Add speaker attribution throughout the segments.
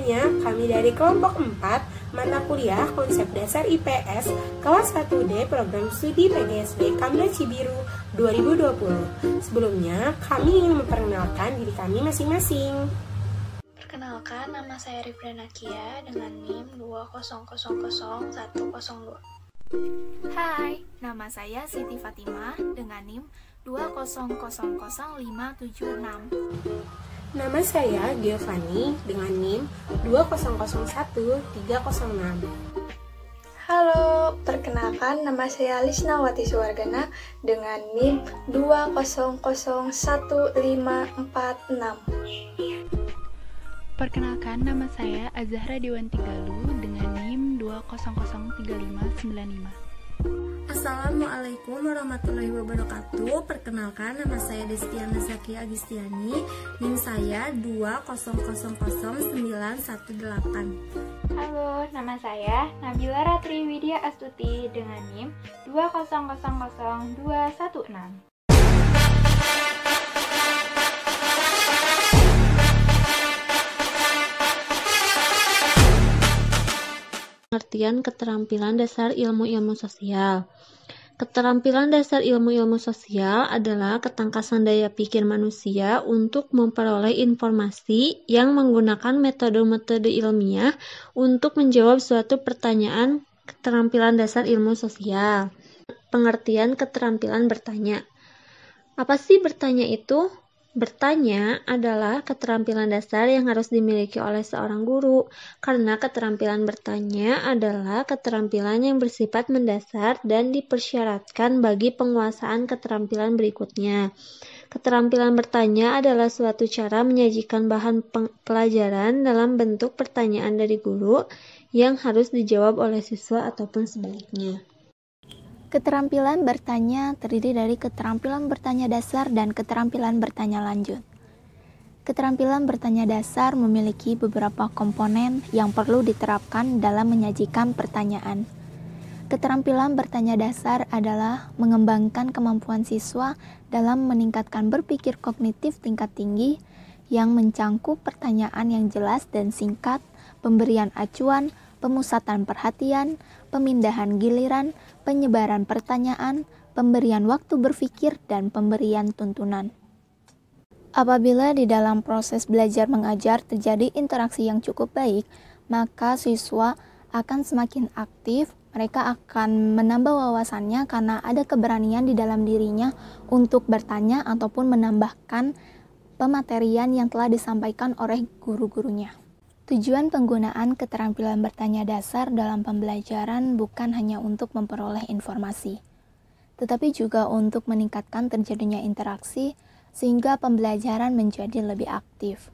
Speaker 1: Sebelumnya, kami dari kelompok 4, mata kuliah konsep dasar IPS, kelas 1D program studi PGSD Kamda Cibiru 2020. Sebelumnya, kami ingin memperkenalkan diri kami masing-masing.
Speaker 2: Perkenalkan, nama saya Rifda Nakia dengan NIM 2000102.
Speaker 3: Hai, nama saya Siti Fatimah dengan NIM 2000576.
Speaker 1: Nama saya Giovanni dengan NIM 2001306.
Speaker 2: Halo, perkenalkan nama saya Lisnawati Suwargana dengan NIM 2001546.
Speaker 4: Perkenalkan, nama saya Azahra Dewanti Galuh dengan NIM 2003595.
Speaker 5: Assalamualaikum warahmatullahi wabarakatuh. Perkenalkan, nama saya Destiana Zakia Agistiani. NIM saya 2000918.
Speaker 6: Halo, nama saya Nabila Ratri Widya Astuti dengan NIM 2000216.
Speaker 7: Pengertian keterampilan dasar ilmu-ilmu sosial. Keterampilan dasar ilmu-ilmu sosial adalah ketangkasan daya pikir manusia untuk memperoleh informasi yang menggunakan metode-metode ilmiah untuk menjawab suatu pertanyaan. Keterampilan dasar ilmu sosial. Pengertian keterampilan bertanya. Apa sih bertanya itu? Bertanya adalah keterampilan dasar yang harus dimiliki oleh seorang guru, karena keterampilan bertanya adalah keterampilan yang bersifat mendasar dan dipersyaratkan bagi penguasaan keterampilan berikutnya. Keterampilan bertanya adalah suatu cara menyajikan bahan pelajaran dalam bentuk pertanyaan dari guru yang harus dijawab oleh siswa ataupun sebaliknya.
Speaker 3: Keterampilan bertanya terdiri dari keterampilan bertanya dasar dan keterampilan bertanya lanjut. Keterampilan bertanya dasar memiliki beberapa komponen yang perlu diterapkan dalam menyajikan pertanyaan. Keterampilan bertanya dasar adalah mengembangkan kemampuan siswa dalam meningkatkan berpikir kognitif tingkat tinggi yang mencangkup pertanyaan yang jelas dan singkat, pemberian acuan, pemusatan perhatian, pemindahan giliran, penyebaran pertanyaan, pemberian waktu berpikir, dan pemberian tuntunan. Apabila di dalam proses belajar mengajar terjadi interaksi yang cukup baik, maka siswa akan semakin aktif, mereka akan menambah wawasannya karena ada keberanian di dalam dirinya untuk bertanya ataupun menambahkan pematerian yang telah disampaikan oleh guru-gurunya. Tujuan penggunaan keterampilan bertanya dasar dalam pembelajaran bukan hanya untuk memperoleh informasi, tetapi juga untuk meningkatkan terjadinya interaksi sehingga pembelajaran menjadi lebih aktif.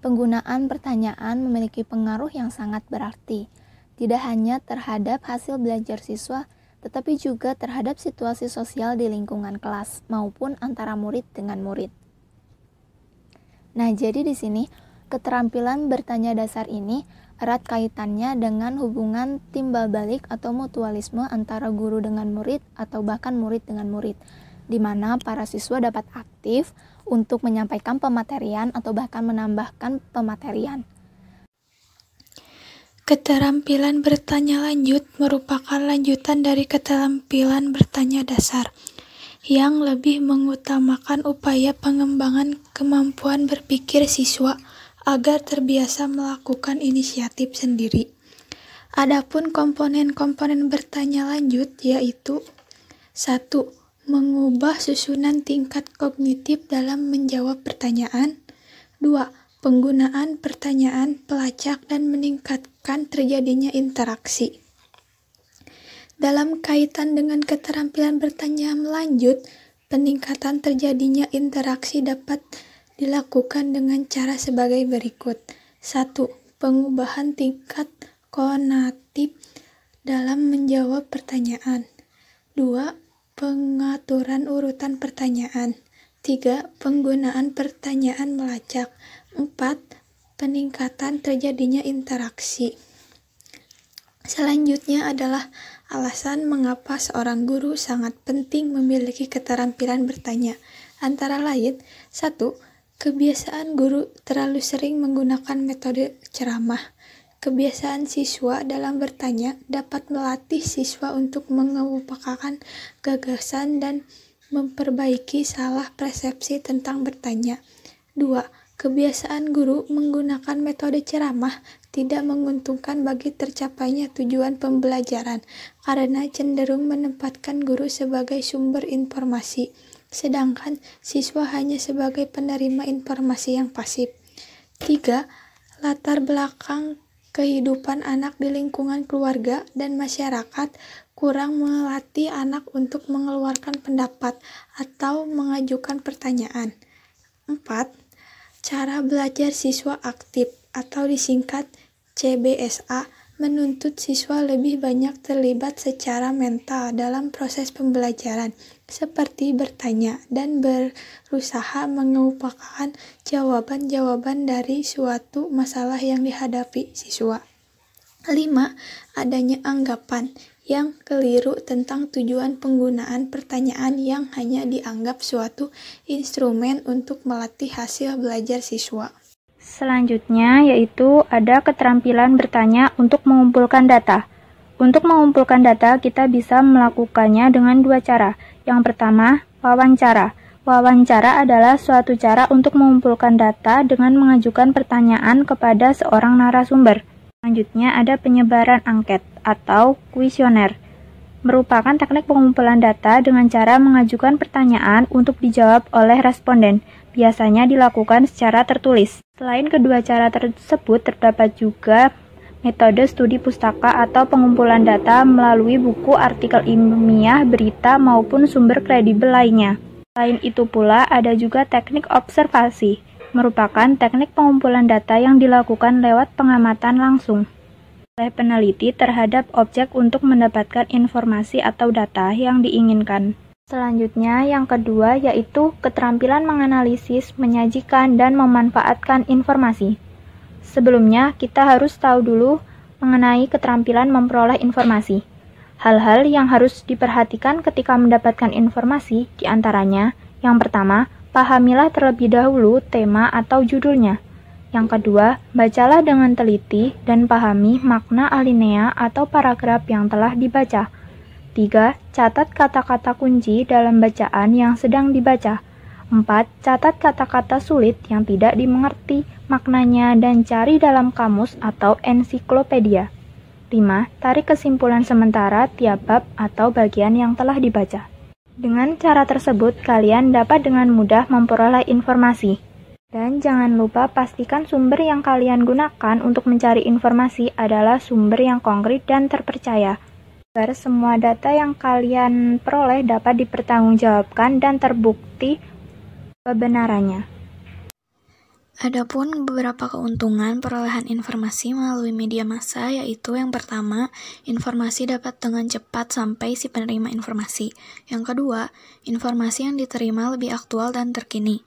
Speaker 3: Penggunaan pertanyaan memiliki pengaruh yang sangat berarti, tidak hanya terhadap hasil belajar siswa, tetapi juga terhadap situasi sosial di lingkungan kelas maupun antara murid dengan murid. Nah, jadi di sini keterampilan bertanya dasar ini erat kaitannya dengan hubungan timbal balik atau mutualisme antara guru dengan murid atau bahkan murid dengan murid, di mana para siswa dapat aktif untuk menyampaikan pematerian atau bahkan menambahkan pematerian.
Speaker 8: Keterampilan bertanya lanjut merupakan lanjutan dari keterampilan bertanya dasar, yang lebih mengutamakan upaya pengembangan kemampuan berpikir siswa agar terbiasa melakukan inisiatif sendiri. Adapun komponen-komponen bertanya lanjut yaitu 1. Mengubah susunan tingkat kognitif dalam menjawab pertanyaan. 2. Penggunaan pertanyaan pelacak dan meningkatkan terjadinya interaksi. Dalam kaitan dengan keterampilan bertanya lanjut, peningkatan terjadinya interaksi dapat dilakukan dengan cara sebagai berikut. 1. Pengubahan tingkat konatif dalam menjawab pertanyaan. 2. Pengaturan urutan pertanyaan. 3. Penggunaan pertanyaan melacak. 4. Peningkatan terjadinya interaksi. Selanjutnya adalah alasan mengapa seorang guru sangat penting memiliki keterampilan bertanya. Antara lain, 1. Kebiasaan guru terlalu sering menggunakan metode ceramah. Kebiasaan siswa dalam bertanya dapat melatih siswa untuk mengemukakan gagasan dan memperbaiki salah persepsi tentang bertanya. 2. Kebiasaan guru menggunakan metode ceramah tidak menguntungkan bagi tercapainya tujuan pembelajaran karena cenderung menempatkan guru sebagai sumber informasi, sedangkan siswa hanya sebagai penerima informasi yang pasif. 3. Latar belakang kehidupan anak di lingkungan keluarga dan masyarakat kurang melatih anak untuk mengeluarkan pendapat atau mengajukan pertanyaan. 4. Cara belajar siswa aktif atau disingkat CBSA menuntut siswa lebih banyak terlibat secara mental dalam proses pembelajaran, seperti bertanya dan berusaha mengemukakan jawaban-jawaban dari suatu masalah yang dihadapi siswa. 5. Adanya anggapan yang keliru tentang tujuan penggunaan pertanyaan yang hanya dianggap suatu instrumen untuk melatih hasil belajar siswa.
Speaker 6: Selanjutnya yaitu ada keterampilan bertanya untuk mengumpulkan data. Untuk mengumpulkan data kita bisa melakukannya dengan dua cara. Yang pertama, wawancara. Wawancara adalah suatu cara untuk mengumpulkan data dengan mengajukan pertanyaan kepada seorang narasumber. Selanjutnya ada penyebaran angket atau kuesioner. Merupakan teknik pengumpulan data dengan cara mengajukan pertanyaan untuk dijawab oleh responden. Biasanya dilakukan secara tertulis. Selain kedua cara tersebut, terdapat juga metode studi pustaka atau pengumpulan data melalui buku, artikel ilmiah, berita, maupun sumber kredibel lainnya. Selain itu pula, ada juga teknik observasi, merupakan teknik pengumpulan data yang dilakukan lewat pengamatan langsung oleh peneliti terhadap objek untuk mendapatkan informasi atau data yang diinginkan. Selanjutnya, yang kedua yaitu keterampilan menganalisis, menyajikan, dan memanfaatkan informasi. Sebelumnya, kita harus tahu dulu mengenai keterampilan memperoleh informasi. Hal-hal yang harus diperhatikan ketika mendapatkan informasi, diantaranya, yang pertama, pahamilah terlebih dahulu tema atau judulnya. Yang kedua, bacalah dengan teliti dan pahami makna alinea atau paragraf yang telah dibaca. 3. Catat kata-kata kunci dalam bacaan yang sedang dibaca. 4. Catat kata-kata sulit yang tidak dimengerti maknanya dan cari dalam kamus atau ensiklopedia. 5. Tarik kesimpulan sementara tiap bab atau bagian yang telah dibaca. Dengan cara tersebut, kalian dapat dengan mudah memperoleh informasi. Dan jangan lupa pastikan sumber yang kalian gunakan untuk mencari informasi adalah sumber yang konkret dan terpercaya, agar semua data yang kalian peroleh dapat dipertanggungjawabkan dan terbukti kebenarannya.
Speaker 3: Adapun beberapa keuntungan perolehan informasi melalui media massa, yaitu yang pertama, informasi dapat dengan cepat sampai si penerima informasi. Yang kedua, informasi yang diterima lebih aktual dan terkini.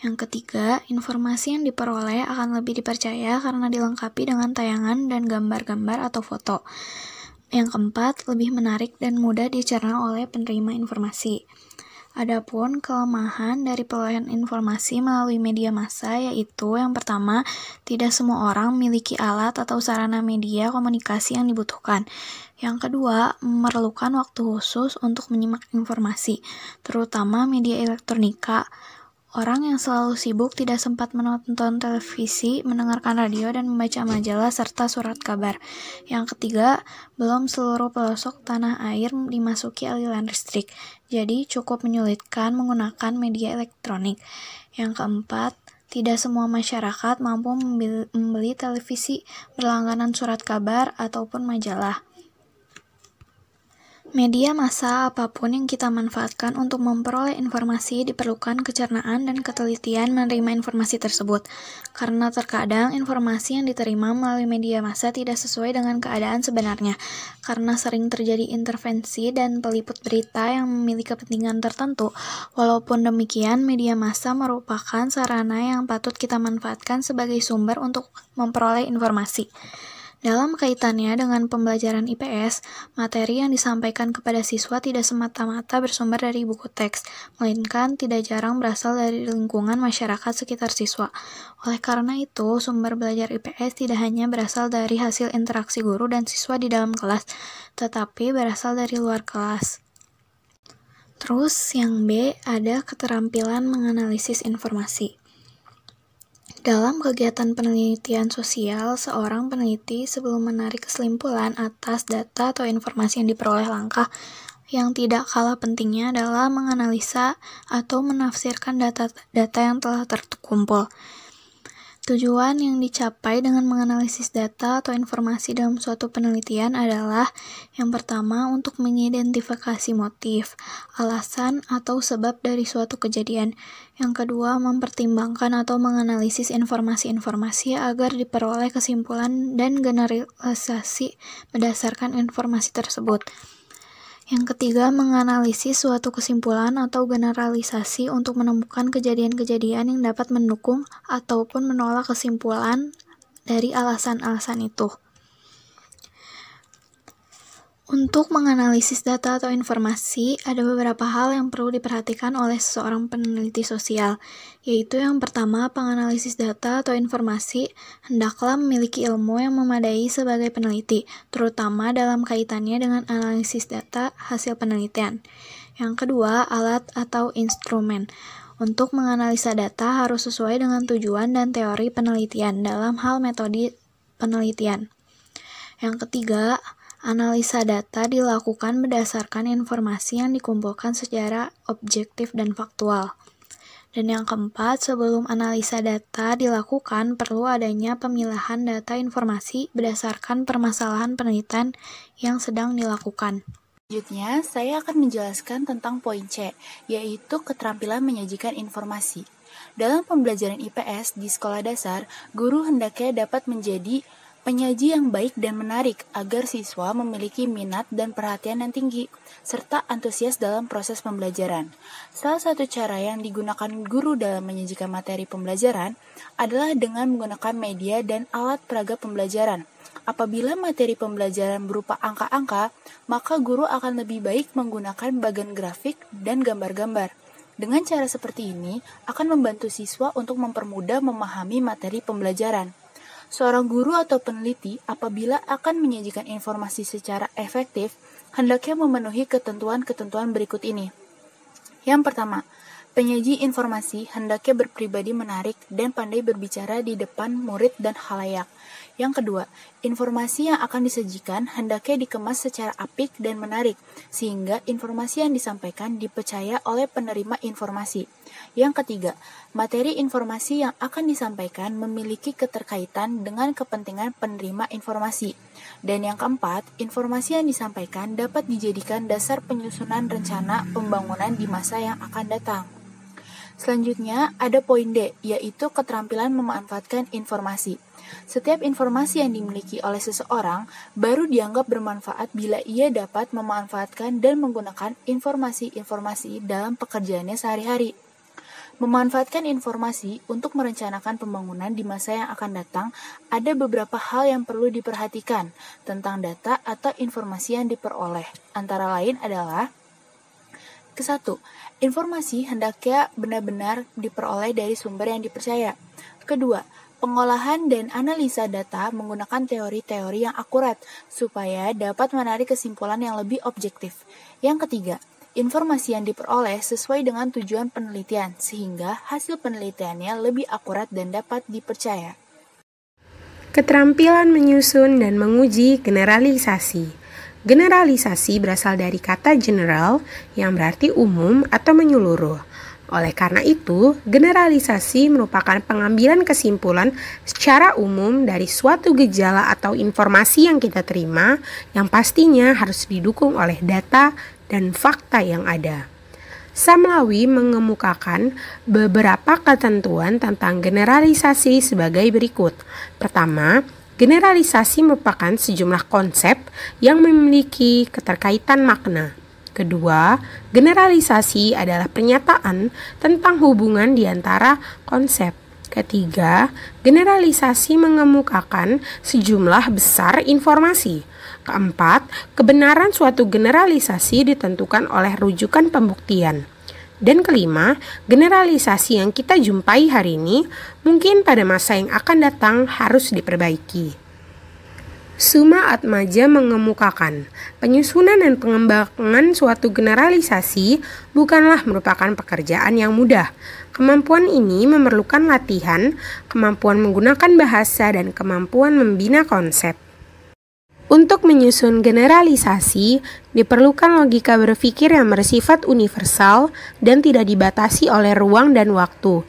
Speaker 3: Yang ketiga, informasi yang diperoleh akan lebih dipercaya karena dilengkapi dengan tayangan dan gambar-gambar atau foto. Yang keempat, lebih menarik dan mudah dicerna oleh penerima informasi. Adapun kelemahan dari perolehan informasi melalui media massa yaitu yang pertama, tidak semua orang memiliki alat atau sarana media komunikasi yang dibutuhkan. Yang kedua, memerlukan waktu khusus untuk menyimak informasi, terutama media elektronika. Orang yang selalu sibuk tidak sempat menonton televisi, mendengarkan radio, dan membaca majalah serta surat kabar. Yang ketiga, belum seluruh pelosok tanah air dimasuki aliran listrik, jadi cukup menyulitkan menggunakan media elektronik. Yang keempat, tidak semua masyarakat mampu membeli televisi, berlangganan surat kabar, ataupun majalah. Media massa apapun yang kita manfaatkan untuk memperoleh informasi diperlukan kecernaan dan ketelitian menerima informasi tersebut. Karena terkadang informasi yang diterima melalui media massa tidak sesuai dengan keadaan sebenarnya. Karena sering terjadi intervensi dan peliput berita yang memiliki kepentingan tertentu. Walaupun demikian, media massa merupakan sarana yang patut kita manfaatkan sebagai sumber untuk memperoleh informasi. Dalam kaitannya dengan pembelajaran IPS, materi yang disampaikan kepada siswa tidak semata-mata bersumber dari buku teks, melainkan tidak jarang berasal dari lingkungan masyarakat sekitar siswa. Oleh karena itu, sumber belajar IPS tidak hanya berasal dari hasil interaksi guru dan siswa di dalam kelas, tetapi berasal dari luar kelas. Terus yang B, ada keterampilan menganalisis informasi. Dalam kegiatan penelitian sosial, seorang peneliti sebelum menarik kesimpulan atas data atau informasi yang diperoleh, langkah yang tidak kalah pentingnya adalah menganalisa atau menafsirkan data yang telah terkumpul. Tujuan yang dicapai dengan menganalisis data atau informasi dalam suatu penelitian adalah yang pertama untuk mengidentifikasi motif, alasan, atau sebab dari suatu kejadian. Yang kedua, mempertimbangkan atau menganalisis informasi-informasi agar diperoleh kesimpulan dan generalisasi berdasarkan informasi tersebut. Yang ketiga, menganalisis suatu kesimpulan atau generalisasi untuk menemukan kejadian-kejadian yang dapat mendukung ataupun menolak kesimpulan dari alasan-alasan itu. Untuk menganalisis data atau informasi, ada beberapa hal yang perlu diperhatikan oleh seorang peneliti sosial, yaitu yang pertama, penganalisis data atau informasi hendaklah memiliki ilmu yang memadai sebagai peneliti, terutama dalam kaitannya dengan analisis data hasil penelitian. Yang kedua, alat atau instrumen. Untuk menganalisa data harus sesuai dengan tujuan dan teori penelitian dalam hal metode penelitian. Yang ketiga, analisa data dilakukan berdasarkan informasi yang dikumpulkan secara objektif dan faktual. Dan yang keempat, sebelum analisa data dilakukan, perlu adanya pemilahan data informasi berdasarkan permasalahan penelitian yang sedang dilakukan.
Speaker 9: Selanjutnya, saya akan menjelaskan tentang poin C, yaitu keterampilan menyajikan informasi. Dalam pembelajaran IPS di sekolah dasar, guru hendaknya dapat menjadi penyaji yang baik dan menarik agar siswa memiliki minat dan perhatian yang tinggi, serta antusias dalam proses pembelajaran. Salah satu cara yang digunakan guru dalam menyajikan materi pembelajaran adalah dengan menggunakan media dan alat peraga pembelajaran. Apabila materi pembelajaran berupa angka-angka, maka guru akan lebih baik menggunakan bagan grafik dan gambar-gambar. Dengan cara seperti ini, akan membantu siswa untuk mempermudah memahami materi pembelajaran. Seorang guru atau peneliti apabila akan menyajikan informasi secara efektif, hendaknya memenuhi ketentuan-ketentuan berikut ini. Yang pertama, penyaji informasi hendaknya berpribadi menarik dan pandai berbicara di depan murid dan khalayak. Yang kedua, informasi yang akan disajikan hendaknya dikemas secara apik dan menarik, sehingga informasi yang disampaikan dipercaya oleh penerima informasi. Yang ketiga, materi informasi yang akan disampaikan memiliki keterkaitan dengan kepentingan penerima informasi. Dan yang keempat, informasi yang disampaikan dapat dijadikan dasar penyusunan rencana pembangunan di masa yang akan datang. Selanjutnya, ada poin D, yaitu keterampilan memanfaatkan informasi. Setiap informasi yang dimiliki oleh seseorang baru dianggap bermanfaat bila ia dapat memanfaatkan dan menggunakan informasi-informasi dalam pekerjaannya sehari-hari. Memanfaatkan informasi untuk merencanakan pembangunan di masa yang akan datang, ada beberapa hal yang perlu diperhatikan tentang data atau informasi yang diperoleh. Antara lain adalah: Ke-1, informasi hendaknya benar-benar diperoleh dari sumber yang dipercaya. Kedua, pengolahan dan analisa data menggunakan teori-teori yang akurat supaya dapat menarik kesimpulan yang lebih objektif. Yang ketiga, informasi yang diperoleh sesuai dengan tujuan penelitian sehingga hasil penelitiannya lebih akurat dan dapat dipercaya.
Speaker 1: Keterampilan menyusun dan menguji generalisasi. Generalisasi berasal dari kata general yang berarti umum atau menyeluruh. Oleh karena itu, generalisasi merupakan pengambilan kesimpulan secara umum dari suatu gejala atau informasi yang kita terima yang pastinya harus didukung oleh data dan fakta yang ada. Samlawi mengemukakan beberapa ketentuan tentang generalisasi sebagai berikut. Pertama, generalisasi merupakan sejumlah konsep yang memiliki keterkaitan makna. Kedua, generalisasi adalah pernyataan tentang hubungan di antara konsep. Ketiga, generalisasi mengemukakan sejumlah besar informasi. Keempat, kebenaran suatu generalisasi ditentukan oleh rujukan pembuktian. Dan kelima, generalisasi yang kita jumpai hari ini mungkin pada masa yang akan datang harus diperbaiki. Suma Atmaja mengemukakan, penyusunan dan pengembangan suatu generalisasi bukanlah merupakan pekerjaan yang mudah. Kemampuan ini memerlukan latihan, kemampuan menggunakan bahasa, dan kemampuan membina konsep. Untuk menyusun generalisasi, diperlukan logika berpikir yang bersifat universal dan tidak dibatasi oleh ruang dan waktu.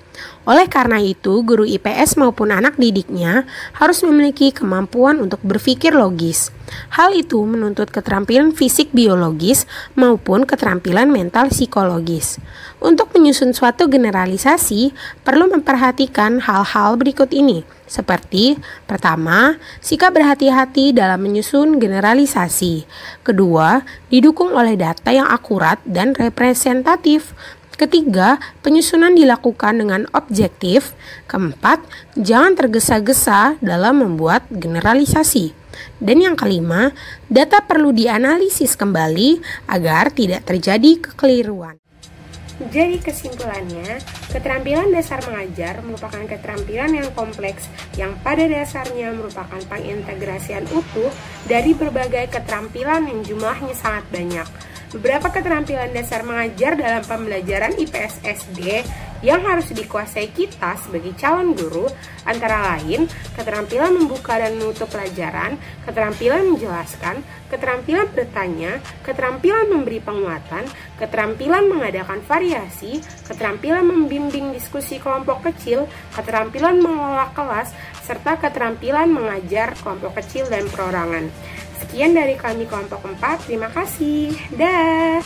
Speaker 1: Oleh karena itu, guru IPS maupun anak didiknya harus memiliki kemampuan untuk berpikir logis. Hal itu menuntut keterampilan fisik biologis maupun keterampilan mental psikologis. Untuk menyusun suatu generalisasi, perlu memperhatikan hal-hal berikut ini, seperti pertama, sikap berhati-hati dalam menyusun generalisasi. Kedua, didukung oleh data yang akurat dan representatif. Ketiga, penyusunan dilakukan dengan objektif. Keempat, jangan tergesa-gesa dalam membuat generalisasi. Dan yang kelima, data perlu dianalisis kembali agar tidak terjadi kekeliruan. Jadi kesimpulannya, keterampilan dasar mengajar merupakan keterampilan yang kompleks yang pada dasarnya merupakan pengintegrasian utuh dari berbagai keterampilan yang jumlahnya sangat banyak. Beberapa keterampilan dasar mengajar dalam pembelajaran IPS SD yang harus dikuasai kita sebagai calon guru antara lain keterampilan membuka dan menutup pelajaran, keterampilan menjelaskan, keterampilan bertanya, keterampilan memberi penguatan, keterampilan mengadakan variasi, keterampilan membimbing diskusi kelompok kecil, keterampilan mengelola kelas, serta keterampilan mengajar kelompok kecil dan perorangan. Sekian dari kami kelompok 4, terima kasih. Dah.